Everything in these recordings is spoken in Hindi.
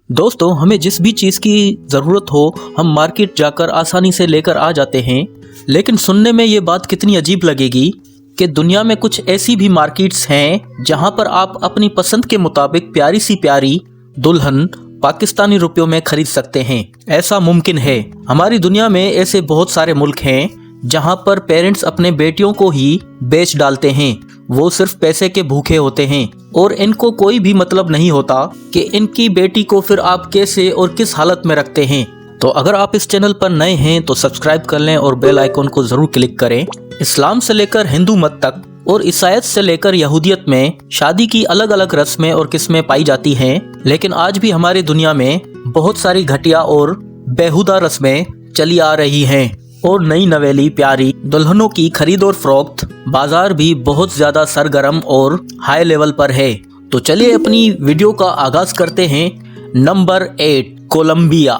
दोस्तों, हमें जिस भी चीज़ की ज़रूरत हो हम मार्केट जाकर आसानी से लेकर आ जाते हैं। लेकिन सुनने में ये बात कितनी अजीब लगेगी कि दुनिया में कुछ ऐसी भी मार्केट्स हैं जहां पर आप अपनी पसंद के मुताबिक प्यारी सी प्यारी दुल्हन पाकिस्तानी रुपयों में खरीद सकते हैं। ऐसा मुमकिन है। हमारी दुनिया में ऐसे बहुत सारे मुल्क हैं जहां पर पेरेंट्स अपने बेटियों को ही बेच डालते हैं। वो सिर्फ पैसे के भूखे होते हैं और इनको कोई भी मतलब नहीं होता कि इनकी बेटी को फिर आप कैसे और किस हालत में रखते हैं। तो अगर आप इस चैनल पर नए हैं तो सब्सक्राइब कर लें और बेल आइकन को जरूर क्लिक करें। इस्लाम से लेकर हिंदू मत तक और ईसाईयत से लेकर यहूदियत में शादी की अलग अलग रस्में और किस्में पाई जाती हैं। लेकिन आज भी हमारी दुनिया में बहुत सारी घटिया और बेहुदा रस्में चली आ रही हैं और नई नवेली प्यारी दुल्हनों की खरीद और फरोख्त बाजार भी बहुत ज्यादा सरगर्म और हाई लेवल पर है। तो चलिए अपनी वीडियो का आगाज करते हैं। Number 8, Colombia.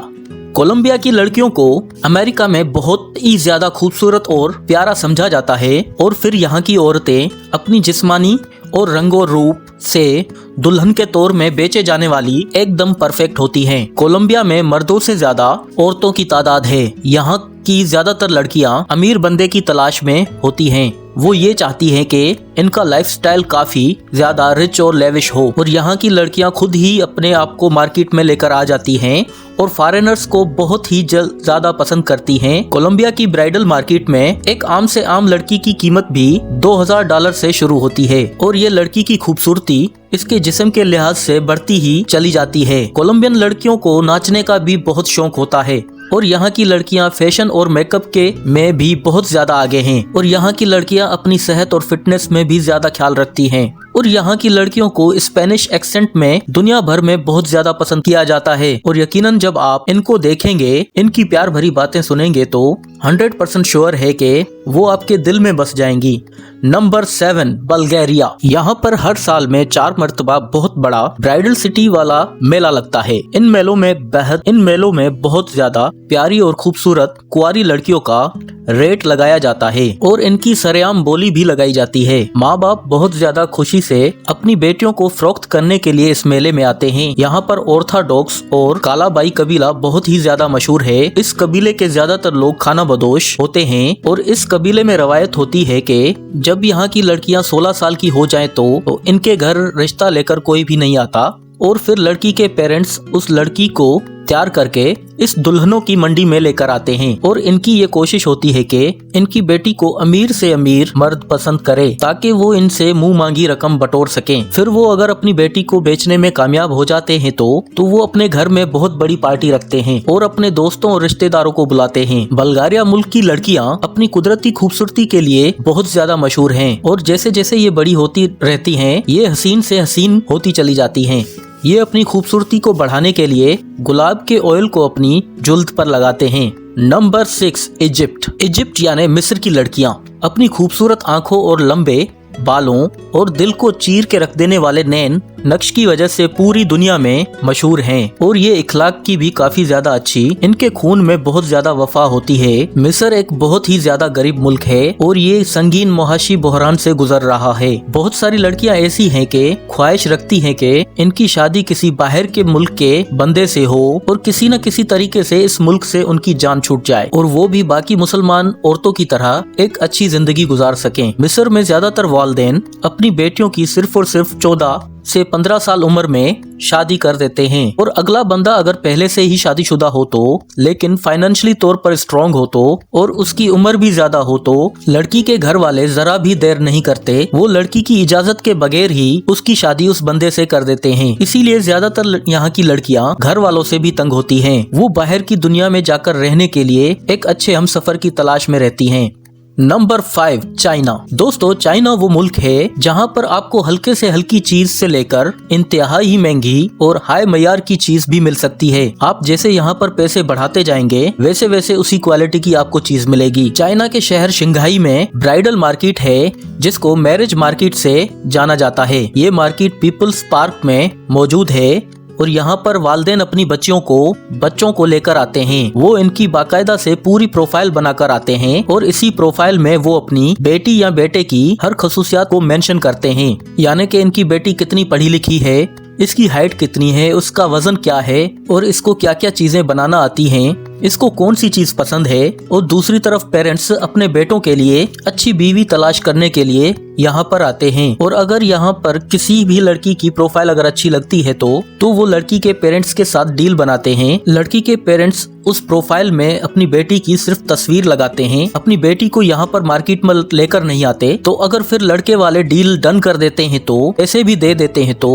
कोलंबिया की लड़कियों को अमेरिका में बहुत ही ज्यादा खूबसूरत और प्यारा समझा जाता है और फिर यहाँ की औरतें अपनी जिस्मानी और रंगो रूप से दुल्हन के तौर में बेचे जाने वाली एकदम परफेक्ट होती हैं। कोलंबिया में मर्दों से ज्यादा औरतों की तादाद है। यहाँ की ज्यादातर लड़कियाँ अमीर बंदे की तलाश में होती हैं। वो ये चाहती हैं कि इनका लाइफस्टाइल काफी ज्यादा रिच और लेविश हो और यहाँ की लड़कियाँ खुद ही अपने आप को मार्केट में लेकर आ जाती हैं और फॉरेनर्स को बहुत ही ज्यादा पसंद करती हैं। कोलंबिया की ब्राइडल मार्केट में एक आम से आम लड़की की कीमत भी $2000 से शुरू होती है और ये लड़की की खूबसूरती इसके जिस्म के लिहाज से बढ़ती ही चली जाती है। कोलंबियन लड़कियों को नाचने का भी बहुत शौक होता है और यहाँ की लड़कियाँ फैशन और मेकअप के में भी बहुत ज्यादा आगे हैं और यहाँ की लड़कियाँ अपनी सेहत और फिटनेस में भी ज्यादा ख्याल रखती हैं और यहाँ की लड़कियों को स्पेनिश एक्सेंट में दुनिया भर में बहुत ज्यादा पसंद किया जाता है। और यकीनन जब आप इनको देखेंगे, इनकी प्यार भरी बातें सुनेंगे तो 100% श्योर है कि वो आपके दिल में बस जाएंगी। नंबर 7, बल्गेरिया। यहाँ पर हर साल में 4 मरतबा बहुत बड़ा ब्राइडल सिटी वाला मेला लगता है। इन मेलों में बहुत ज्यादा प्यारी और खूबसूरत कुंवारी लड़कियों का रेट लगाया जाता है और इनकी सरेआम बोली भी लगाई जाती है। माँ बाप बहुत ज्यादा खुशी से अपनी बेटियों को फरोख्त करने के लिए इस मेले में आते हैं। यहाँ पर ऑर्थोडॉक्स और कालाबाई कबीला बहुत ही ज्यादा मशहूर है। इस कबीले के ज्यादातर लोग खाना बदोश होते हैं और इस कबीले में रवायत होती है कि जब यहाँ की लड़कियाँ 16 साल की हो जाएं तो इनके घर रिश्ता लेकर कोई भी नहीं आता और फिर लड़की के पेरेंट्स उस लड़की को तैयार करके इस दुल्हनों की मंडी में लेकर आते हैं और इनकी ये कोशिश होती है कि इनकी बेटी को अमीर से अमीर मर्द पसंद करे ताकि वो इनसे मुंह मांगी रकम बटोर सकें। फिर वो अगर अपनी बेटी को बेचने में कामयाब हो जाते हैं तो वो अपने घर में बहुत बड़ी पार्टी रखते हैं और अपने दोस्तों और रिश्तेदारों को बुलाते हैं। बल्गारिया मुल्क की लड़कियां अपनी कुदरती खूबसूरती के लिए बहुत ज्यादा मशहूर हैं और जैसे जैसे ये बड़ी होती रहती हैं, ये हसीन से हसीन होती चली जाती हैं। ये अपनी खूबसूरती को बढ़ाने के लिए गुलाब के ऑयल को अपनी जुल्द पर लगाते हैं। नंबर 6, इजिप्ट यानी मिस्र की लड़कियां अपनी खूबसूरत आंखों और लंबे बालों और दिल को चीर के रख देने वाले नैन नक्श की वजह से पूरी दुनिया में मशहूर हैं और ये इखलाक की भी काफी ज्यादा अच्छी, इनके खून में बहुत ज्यादा वफा होती है। मिस्र एक बहुत ही ज्यादा गरीब मुल्क है और ये संगीन मुआशी बहरान से गुजर रहा है। बहुत सारी लड़कियां ऐसी हैं कि ख्वाहिश रखती हैं कि इनकी शादी किसी बाहर के मुल्क के बंदे से हो और किसी न किसी तरीके से इस मुल्क से उनकी जान छूट जाए और वो भी बाकी मुसलमान औरतों की तरह एक अच्छी जिंदगी गुजार सकें। मिस्र में ज्यादातर वालिदैन अपनी बेटियों की सिर्फ और सिर्फ 14 से 15 साल उम्र में शादी कर देते हैं और अगला बंदा अगर पहले से ही शादीशुदा हो तो, लेकिन फाइनेंशियली तौर पर स्ट्रॉन्ग हो तो और उसकी उम्र भी ज्यादा हो तो लड़की के घर वाले जरा भी देर नहीं करते, वो लड़की की इजाजत के बगैर ही उसकी शादी उस बंदे से कर देते हैं। इसीलिए ज्यादातर यहाँ की लड़कियाँ घर वालों से भी तंग होती हैं। वो बाहर की दुनिया में जाकर रहने के लिए एक अच्छे हमसफर की तलाश में रहती हैं। Number 5, China. दोस्तों, चाइना वो मुल्क है जहाँ पर आपको हल्के से हल्की चीज से लेकर इंतहाई महंगी और हाई मयार की चीज भी मिल सकती है। आप जैसे यहाँ पर पैसे बढ़ाते जाएंगे वैसे वैसे उसी क्वालिटी की आपको चीज मिलेगी। चाइना के शहर शंघाई में ब्राइडल मार्केट है जिसको मैरिज मार्केट से जाना जाता है। ये मार्केट पीपल्स पार्क में मौजूद है और यहाँ पर वालिदैन अपनी बच्चों को लेकर आते हैं। वो इनकी बाकायदा से पूरी प्रोफाइल बनाकर आते हैं और इसी प्रोफाइल में वो अपनी बेटी या बेटे की हर खसूसियात को मेंशन करते हैं, यानी कि इनकी बेटी कितनी पढ़ी लिखी है, इसकी हाइट कितनी है, उसका वजन क्या है और इसको क्या क्या चीजें बनाना आती हैं, इसको कौन सी चीज पसंद है। और दूसरी तरफ पेरेंट्स अपने बेटों के लिए अच्छी बीवी तलाश करने के लिए यहाँ पर आते हैं। और अगर यहाँ पर किसी भी लड़की की प्रोफाइल अगर अच्छी लगती है तो वो लड़की के पेरेंट्स के साथ डील बनाते हैं। लड़की के पेरेंट्स उस प्रोफाइल में अपनी बेटी की सिर्फ तस्वीर लगाते हैं, अपनी बेटी को यहाँ पर मार्केट में लेकर नहीं आते। तो अगर फिर लड़के वाले डील डन कर देते हैं तो पैसे भी दे देते हैं तो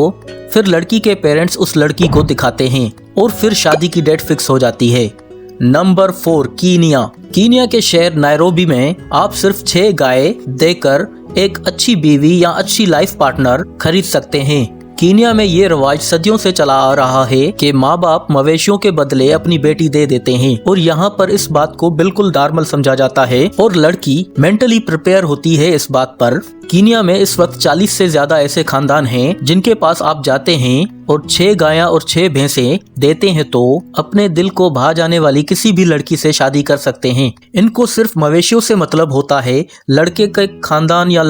फिर लड़की के पेरेंट्स उस लड़की को दिखाते हैं और फिर शादी की डेट फिक्स हो जाती है। नंबर 4, कीनिया के शहर नायरोबी में आप सिर्फ 6 गाय देकर एक अच्छी बीवी या अच्छी लाइफ पार्टनर खरीद सकते हैं। कीनिया में ये रिवाज सदियों से चला आ रहा है कि माँ बाप मवेशियों के बदले अपनी बेटी दे देते हैं और यहाँ पर इस बात को बिल्कुल नॉर्मल समझा जाता है और लड़की मेंटली प्रिपेयर होती है इस बात पर। कीनिया में इस वक्त 40 से ज्यादा ऐसे खानदान हैं जिनके पास आप जाते हैं और 6 गायां और 6 भैंसे देते हैं तो अपने दिल को भा जाने वाली किसी भी लड़की से शादी कर सकते हैं। इनको सिर्फ मवेशियों से मतलब होता है। लड़के के खानदान या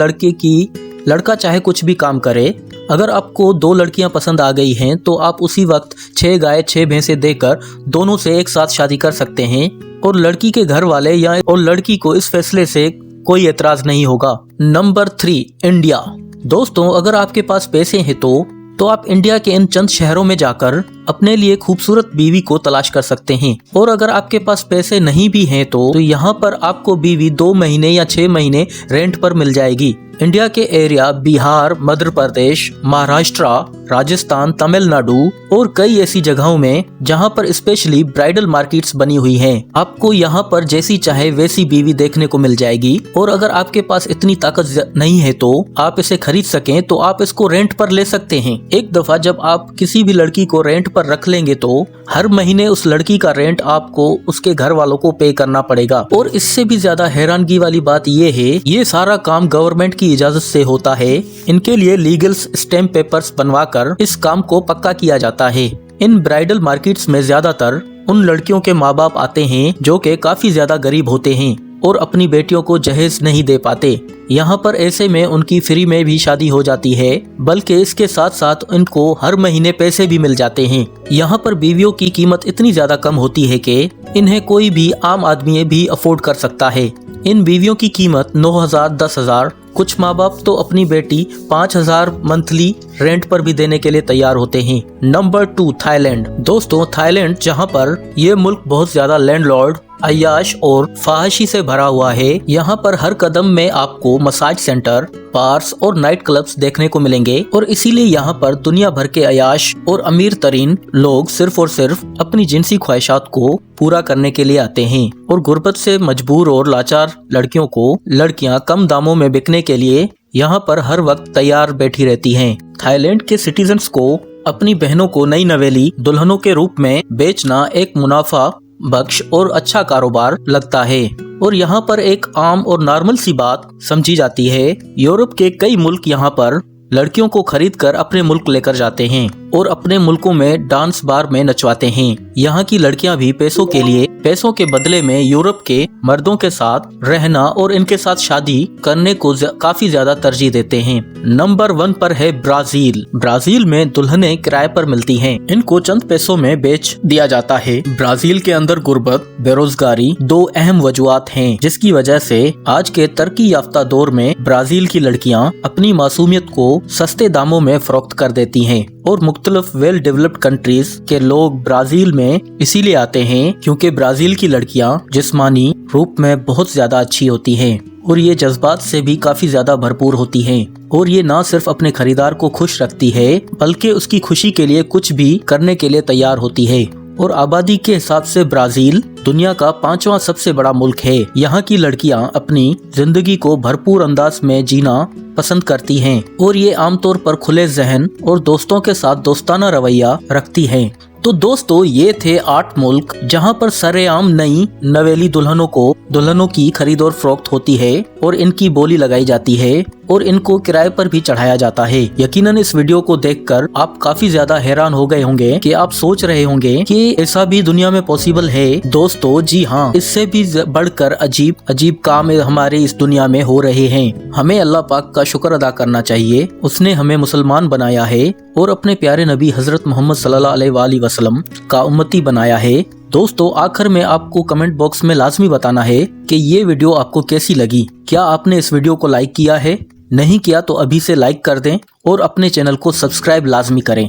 लड़का चाहे कुछ भी काम करे, अगर आपको 2 लड़कियां पसंद आ गई हैं तो आप उसी वक्त 6 गाय 6 भैंसे देकर दोनों से एक साथ शादी कर सकते हैं और लड़की के घर वाले और लड़की को इस फैसले से कोई एतराज नहीं होगा। Number 3, India. दोस्तों, अगर आपके पास पैसे हैं तो आप इंडिया के इन चंद शहरों में जाकर अपने लिए खूबसूरत बीवी को तलाश कर सकते हैं। और अगर आपके पास पैसे नहीं भी हैं तो यहाँ पर आपको बीवी 2 महीने या 6 महीने रेंट पर मिल जाएगी। इंडिया के एरिया बिहार, मध्य प्रदेश, महाराष्ट्र, राजस्थान, तमिलनाडु और कई ऐसी जगहों में जहां पर स्पेशली ब्राइडल मार्केट्स बनी हुई हैं। आपको यहां पर जैसी चाहे वैसी बीवी देखने को मिल जाएगी। और अगर आपके पास इतनी ताकत नहीं है तो आप इसे खरीद सकें तो आप इसको रेंट पर ले सकते हैं। एक दफा जब आप किसी भी लड़की को रेंट पर रख लेंगे तो हर महीने उस लड़की का रेंट आपको उसके घर वालों को पे करना पड़ेगा। और इससे भी ज्यादा हैरानगी वाली बात ये है, ये सारा काम गवर्नमेंट की इजाजत से होता है। इनके लिए लीगल स्टैम्प पेपर्स बनवाकर इस काम को पक्का किया जाता है। इन ब्राइडल मार्केट्स में ज्यादातर उन लड़कियों के माँ बाप आते हैं जो कि काफी ज्यादा गरीब होते हैं और अपनी बेटियों को जहेज नहीं दे पाते। यहाँ पर ऐसे में उनकी फ्री में भी शादी हो जाती है, बल्कि इसके साथ साथ इनको हर महीने पैसे भी मिल जाते हैं। यहाँ पर बीवियों की कीमत इतनी ज्यादा कम होती है कि इन्हें कोई भी आम आदमी भी अफोर्ड कर सकता है। इन बीवियों की कीमत 9,000, 10,000, कुछ माँ बाप तो अपनी बेटी 5,000 मंथली रेंट पर भी देने के लिए तैयार होते हैं। Number 2, Thailand. दोस्तों, थाईलैंड जहाँ पर ये मुल्क बहुत ज्यादा लैंडलॉर्ड, अय्याश और फहाशी से भरा हुआ है, यहाँ पर हर कदम में आपको मसाज सेंटर, बार्स और नाइट क्लब्स देखने को मिलेंगे। और इसीलिए यहाँ पर दुनिया भर के अय्याश और अमीर तरीन लोग सिर्फ और सिर्फ अपनी जिनसी ख्वाहिशात को पूरा करने के लिए आते हैं। और गुर्बत से मजबूर और लाचार लड़कियों को लड़कियाँ कम दामों में बिकने के लिए यहाँ पर हर वक्त तैयार बैठी रहती हैं। थाईलैंड के सिटीजन्स को अपनी बहनों को नई नवेली दुल्हनों के रूप में बेचना एक मुनाफा बख्श और अच्छा कारोबार लगता है और यहाँ पर एक आम और नॉर्मल सी बात समझी जाती है। यूरोप के कई मुल्क यहाँ पर लड़कियों को खरीद कर अपने मुल्क लेकर जाते हैं और अपने मुल्कों में डांस बार में नचवाते हैं। यहाँ की लड़कियाँ भी पैसों के बदले में यूरोप के मर्दों के साथ रहना और इनके साथ शादी करने को काफी ज्यादा तरजीह देते हैं। नंबर 1 पर है ब्राजील। ब्राजील में दुल्हनें किराए पर मिलती हैं। इनको चंद पैसों में बेच दिया जाता है। ब्राजील के अंदर गुर्बत, बेरोजगारी 2 अहम वजूहात हैं, जिसकी वजह से आज के तरक्की याफ्ता दौर में ब्राजील की लड़कियां अपनी मासूमियत को सस्ते दामों में फरोख्त कर देती हैं। और मुख्तलिफ वेल डेवलप्ड कंट्रीज के लोग ब्राजील में इसीलिए आते हैं क्योंकि ब्राजील की लड़कियां जिस्मानी रूप में बहुत ज्यादा अच्छी होती हैं और ये जज्बात से भी काफी ज्यादा भरपूर होती हैं। और ये ना सिर्फ अपने खरीदार को खुश रखती है बल्कि उसकी खुशी के लिए कुछ भी करने के लिए तैयार होती है। और आबादी के हिसाब से ब्राजील दुनिया का 5वां सबसे बड़ा मुल्क है। यहाँ की लड़कियाँ अपनी जिंदगी को भरपूर अंदाज में जीना पसंद करती हैं और ये आमतौर पर खुले जहन और दोस्तों के साथ दोस्ताना रवैया रखती हैं। तो दोस्तों, ये थे 8 मुल्क जहाँ पर सरेआम नई नवेली दुल्हनों की खरीद और फरोख्त होती है और इनकी बोली लगाई जाती है। और इनको किराए पर भी चढ़ाया जाता है। यकीनन इस वीडियो को देखकर आप काफी ज्यादा हैरान हो गए होंगे कि आप सोच रहे होंगे कि ऐसा भी दुनिया में पॉसिबल है। दोस्तों जी हाँ, इससे भी बढ़कर अजीब अजीब काम हमारे इस दुनिया में हो रहे हैं। हमें अल्लाह पाक का शुक्र अदा करना चाहिए, उसने हमें मुसलमान बनाया है और अपने प्यारे नबी हजरत मोहम्मद सल्लल्लाहु अलैहि वसल्लम का उम्मती बनाया है। दोस्तों आखिर में आपको कमेंट बॉक्स में लाजमी बताना है कि ये वीडियो आपको कैसी लगी। क्या आपने इस वीडियो को लाइक किया है? नहीं किया तो अभी से लाइक कर दें और अपने चैनल को सब्सक्राइब लाजमी करें।